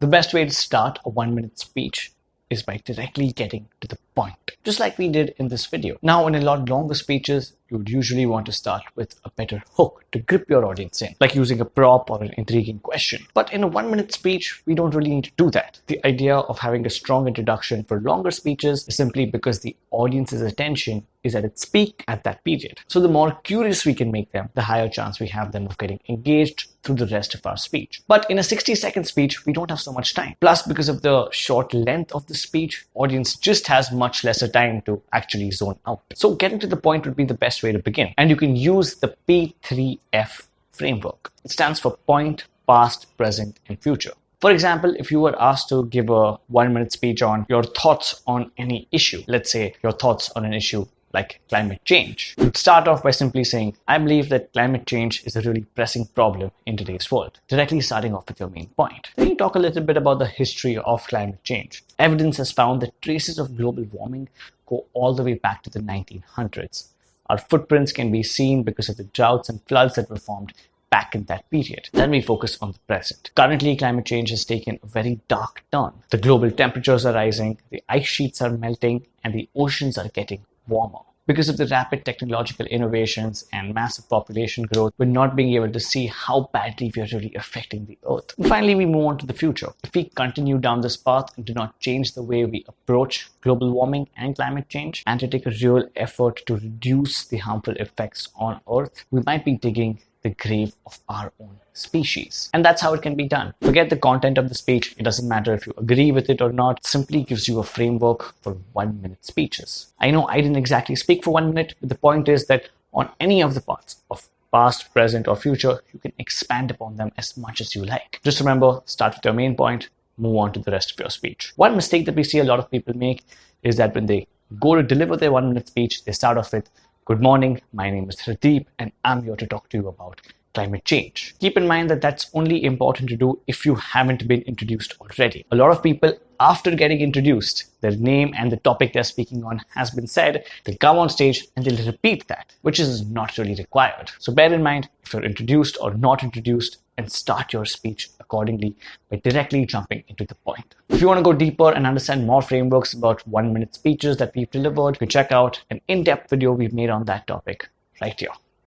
The best way to start a 1-minute speech is by directly getting to the point, just like we did in this video. Now, in a lot longer speeches, you would usually want to start with a better hook to grip your audience in, like using a prop or an intriguing question. But in a 1-minute speech, we don't really need to do that. The idea of having a strong introduction for longer speeches is simply because the audience's attention is at its peak at that period. So the more curious we can make them, the higher chance we have them of getting engaged through the rest of our speech. But in a 60-second speech, we don't have so much time. Plus, because of the short length of the speech, audience just has much lesser time to actually zone out. So getting to the point would be the best way to begin. And you can use the P3F Framework. It stands for point, past, present, and future. For example, if you were asked to give a 1-minute speech on your thoughts on any issue, let's say your thoughts on an issue like climate change, you'd start off by simply saying, I believe that climate change is a really pressing problem in today's world, directly starting off with your main point. Then you talk a little bit about the history of climate change. Evidence has found that traces of global warming go all the way back to the 1900s. Our footprints can be seen because of the droughts and floods that were formed back in that period. Then we focus on the present. Currently, climate change has taken a very dark turn. The global temperatures are rising, the ice sheets are melting, and the oceans are getting warmer. Because of the rapid technological innovations and massive population growth, we're not being able to see how badly we are really affecting the Earth. And finally, we move on to the future. If we continue down this path and do not change the way we approach global warming and climate change, and to take a real effort to reduce the harmful effects on Earth, we might be digging the grave of our own species. And that's how it can be done. Forget the content of the speech. It doesn't matter if you agree with it or not. It simply gives you a framework for 1-minute speeches. I know I didn't exactly speak for 1 minute, but the point is that on any of the parts of past, present, or future, you can expand upon them as much as you like. Just remember, start with your main point, move on to the rest of your speech. One mistake that we see a lot of people make is that when they go to deliver their 1-minute speech, they start off with, good morning, my name is Pradeep, and I'm here to talk to you about climate change. Keep in mind that that's only important to do if you haven't been introduced already. A lot of people, after getting introduced, their name and the topic they're speaking on has been said, they'll come on stage and they'll repeat that, which is not really required. So bear in mind if you're introduced or not introduced, and start your speech accordingly by directly jumping into the point. If you want to go deeper and understand more frameworks about 1-minute speeches that we've delivered, you can check out an in-depth video we've made on that topic right here.